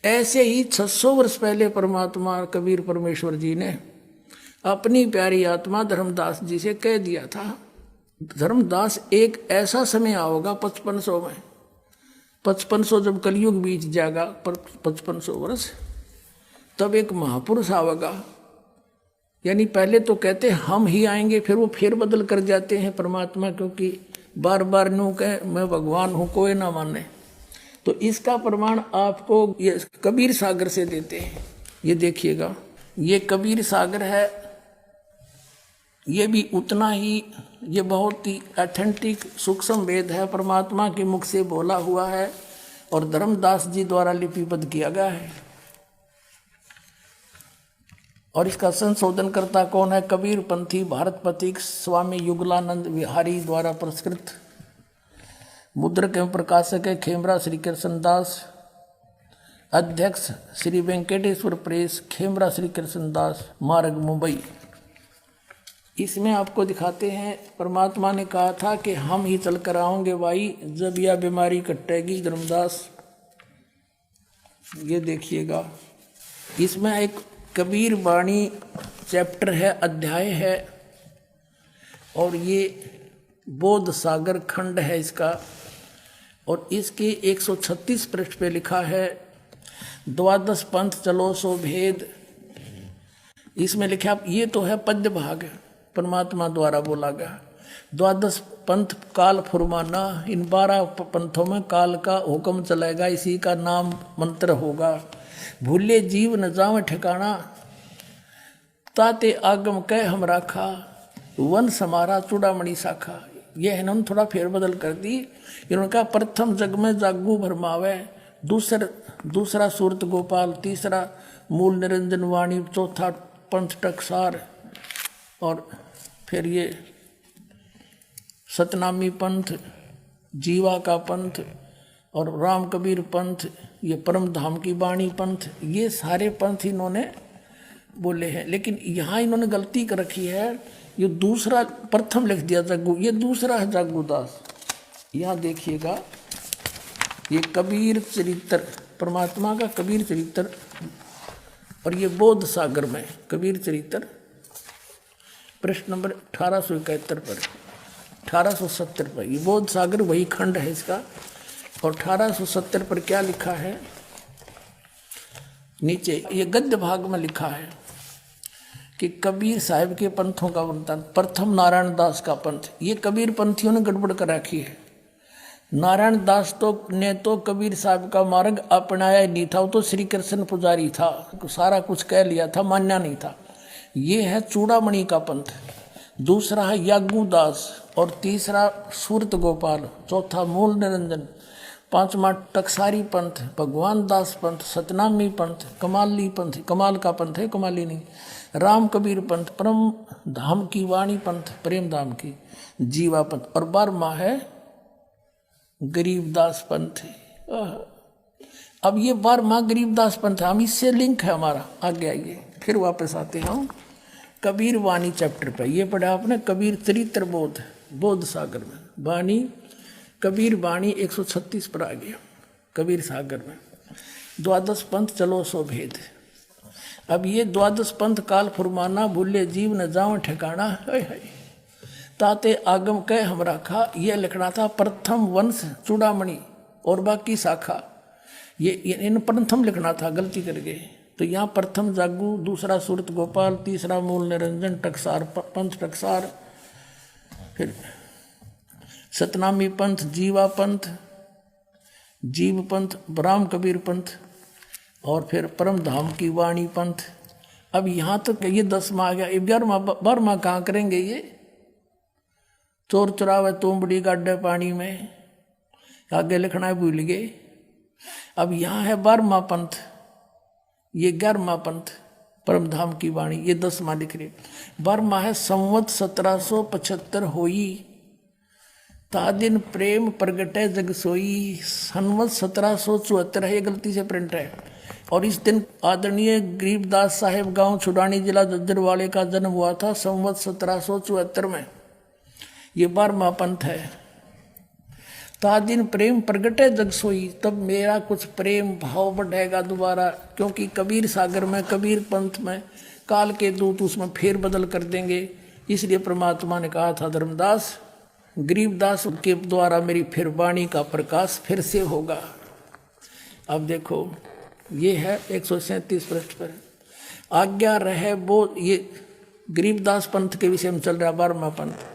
ऐसे ही 600 वर्ष पहले परमात्मा कबीर परमेश्वर जी ने अपनी प्यारी आत्मा धर्मदास जी से कह दिया था, धर्मदास एक ऐसा समय आओगा 5500 में, 5500 जब कलयुग बीत जाएगा 5500 वर्ष, तब एक महापुरुष आवेगा। यानी पहले तो कहते हम ही आएंगे, फिर वो फेर बदल कर जाते हैं परमात्मा, क्योंकि बार बार न्यू कहे मैं भगवान हूँ कोई ना माने। तो इसका प्रमाण आपको ये कबीर सागर से देते हैं। ये देखिएगा, ये कबीर सागर है, ये भी उतना ही, ये बहुत ही ऑथेंटिक सूक्ष्म वेद है, परमात्मा के मुख से बोला हुआ है और धर्मदास जी द्वारा लिपिबद्ध किया गया है। और इसका संशोधनकर्ता कौन है? कबीर पंथी भारत पथिक स्वामी युगलानंद विहारी द्वारा पुरस्कृत। मुद्रक एवं प्रकाशक है खेमरा श्री कृष्णदास। अध्यक्ष श्री वेंकटेश्वर प्रेस, खेमरा श्री कृष्णदास मार्ग, मुंबई। इसमें आपको दिखाते हैं परमात्मा ने कहा था कि हम ही चल कर आओगे भाई जब यह बीमारी कटेगी धर्मदास। ये देखिएगा, इसमें एक कबीर वाणी चैप्टर है, अध्याय है, और ये बोध सागर खंड है इसका। और इसके 136 पृष्ठ पे लिखा है द्वादश पंथ चलो सो भेद। इसमें लिखा, ये तो है पद्य भाग, परमात्मा द्वारा बोला गया। द्वादश पंथ काल फुरमाना, इन 12 पंथों में काल का हुक्म चलेगा, इसी का नाम मंत्र होगा। भूले जीव न जाव ठिकाना, ताते आगम कह हम राखा, वन समारा चूड़ामणि शाखा। यह इन्होंने थोड़ा फेरबदल कर दी। इन्होंने कहा प्रथम जग में जागू भरमावे, दूसरा सूरत गोपाल, तीसरा मूल निरंजन वाणी, चौथा पंथ टकसार, और फिर ये सतनामी पंथ, जीवा का पंथ, और राम कबीर पंथ, ये परम धाम की वाणी पंथ। ये सारे पंथ इन्होंने बोले हैं, लेकिन यहाँ इन्होंने गलती कर रखी है। ये दूसरा, प्रथम लिख दिया जागू, ये दूसरा है जागूदास। यहाँ देखिएगा, ये कबीर चरित्र, परमात्मा का कबीर चरित्र, और ये बोध सागर में कबीर चरित्र, प्रश्न नंबर 1871 पर, 1870 पर। ये बोध सागर वही खंड है इसका। और 1870 पर क्या लिखा है नीचे, ये गद्य भाग में लिखा है कि कबीर साहिब के पंथों का वर्णन। प्रथम नारायण दास का पंथ, ये कबीर पंथियों ने गड़बड़ कर रखी है। नारायण दास ने तो कबीर साहब का मार्ग अपनाया ही नहीं था, वो तो श्री कृष्ण पुजारी था, सारा कुछ कह लिया था, मान्या नहीं था। ये है चूड़ामणि का पंथ, दूसरा है यागूदास, और तीसरा सूरत गोपाल, चौथा मूल निरंजन, पांचवा टकसारी पंथ, भगवान दास पंथ, सतनामी पंथ, कमाली पंथ, कमाल का पंथ है, कमाली नहीं, राम कबीर पंथ, परम धाम की वाणी पंथ, प्रेम धाम की, जीवा पंथ, और 12वां है गरीबदास पंथ। अब ये 12वां गरीबदास पंथ, हम इससे लिंक है हमारा। आगे आइए, फिर वापस आते हैं कबीर वाणी चैप्टर पे। ये पढ़ा आपने कबीर चरित्र बोध, बोध सागर में वाणी, कबीर वाणी 136 पर आ गया कबीर सागर में। द्वादश पंथ चलो सो भेद। अब ये द्वादश पंथ काल फुरमाना, भूले जीव न जाओ ठिकाना, ताते आगम कह हम राखा। ये लिखना था प्रथम वंश चूड़ामणि और बाकी शाखा, ये इन प्रथम लिखना था, गलती कर गए। तो यहाँ प्रथम जागू, दूसरा सूरत गोपाल, तीसरा मूल निरंजन, टकसार पंथ टकसार, फिर सतनामी पंथ, जीवा पंथ, जीव पंथ, राम कबीर पंथ, और फिर परम धाम की वाणी पंथ। अब यहाँ तक ये 10वां आ गया। 11वां कहाँ करेंगे? ये चोर चुरावे तोमबड़ी गाड्डे पानी में, आगे लिखना है, भूल गए। अब यहाँ है 12वां पंथ, ये 11वां पंथ परम धाम की वाणी, ये 10वां लिख रहे। 12वां है संवत 1775 होई, ता दिन प्रेम प्रगटे जग सोई। संवत 1774 है, ये गलती से प्रिंट है। और इस दिन आदरणीय गरीबदास साहेब गांव छुड़ानी जिला जज्जरवाले का जन्म हुआ था, संवत 1774 में। ये 12वां पंथ है। ता दिन प्रेम प्रगटे जग सोई, तब मेरा कुछ प्रेम भाव बढ़ेगा दोबारा, क्योंकि कबीर सागर में, कबीर पंथ में काल के दूत उसमें फेर बदल कर देंगे। इसलिए परमात्मा ने कहा था धर्मदास, गरीबदास के द्वारा मेरी फिर वाणी का प्रकाश फिर से होगा। अब देखो ये है 137 पृष्ठ पर, आज्ञा रहे वो, ये गरीबदास पंथ के विषय में चल रहा 12वां पंथ।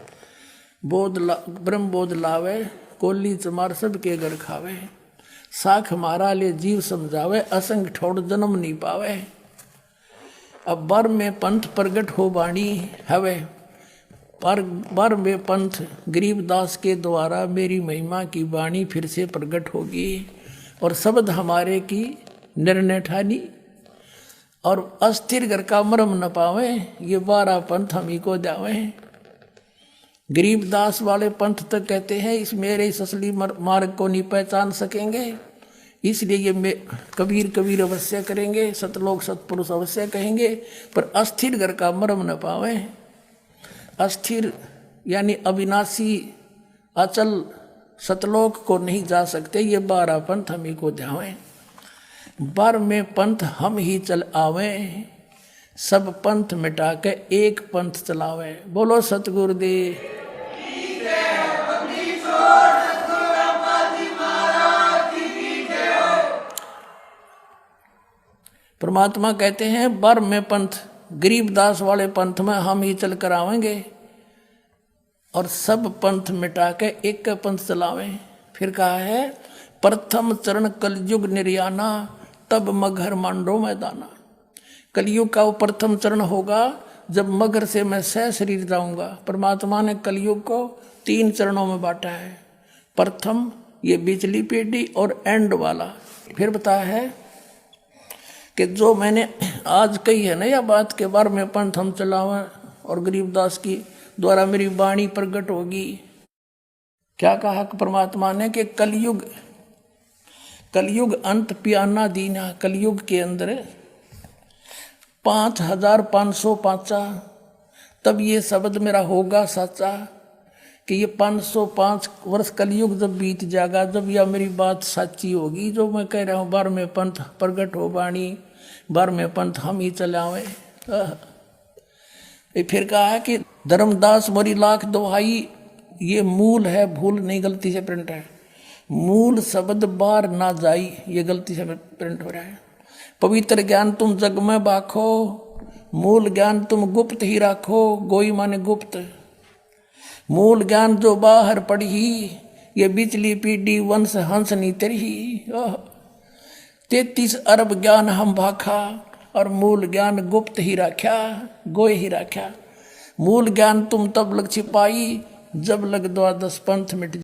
ब्रह्म बोध लावे, कोली चमार सब के घर खावे, साख मारा ले जीव समझावे, असंग ठोड़ जन्म नहीं पावे। अब बर में पंथ प्रगट हो वाणी हवे, पर बर में पंथ गरीबदास के द्वारा मेरी महिमा की वाणी फिर से प्रकट होगी, और शब्द हमारे की निर्णय ठानी, और अस्थिर घर का मरम न पावे, ये 12 पंथ हम ही को जावे। गरीबदास वाले पंथ तक कहते हैं इस मेरे इस असली मार्ग को नहीं पहचान सकेंगे, इसलिए ये कबीर कबीर अवश्य करेंगे, सतलोक सतपुरुष अवश्य कहेंगे, पर अस्थिर घर का मरम न पावे। अस्थिर यानी अविनाशी अचल सतलोक को नहीं जा सकते, ये 12 पंथ हम ही को ध्यावें। 12वें पंथ हम ही चल आवे, सब पंथ मिटा के एक पंथ चलावे। बोलो सतगुरुदेव। परमात्मा कहते हैं 12वें पंथ गरीबदास वाले पंथ में हम ही चल कर आवेंगे, और सब पंथ मिटा के एक का पंथ चलावें। फिर कहा है प्रथम चरण कलयुग निर्याना, तब मगर मांडो मैदाना। कलयुग का वो प्रथम चरण होगा जब मगर से मैं सह शरीर जाऊंगा। परमात्मा ने कलयुग को 3 चरणों में बांटा है, प्रथम ये बिचली पीढ़ी और एंड वाला। फिर बताया है कि जो मैंने आज कही है ना यह बात के 12वें पंथ हम चलावें और गरीबदास की द्वारा मेरी वाणी प्रकट होगी। क्या कहा परमात्मा ने कि कलयुग अंत पियाना दीना, कलयुग के अंदर 5505 तब ये शब्द मेरा होगा सच्चा, कि ये 505 वर्ष कलयुग जब बीत जाएगा, जब यह मेरी बात सच्ची होगी जो मैं कह रहा हूँ 12वें पंथ प्रकट हो वाणी, 12वें पंथ हम ही चलावे। फिर कहा है कि धर्मदास मोरी लाख दोहाई, ये मूल है, भूल नहीं गलती से प्रिंट है, मूल शब्द बार ना जाई, ये गलती से प्रिंट हो रहा है। पवित्र ज्ञान तुम जग में बाखो, मूल ज्ञान तुम गुप्त ही राखो, गोई माने गुप्त। मूल ज्ञान जो बाहर पड़ी, ये बिचली पीढ़ी वंश हंस नी तेरी। 33 अरब ज्ञान हम भाखा, और मूल ज्ञान गुप्त ही राख्या, गोय ही राख्या। मूल ज्ञान तुम तब लग छिपाई, जब लग 12 पंथ मिट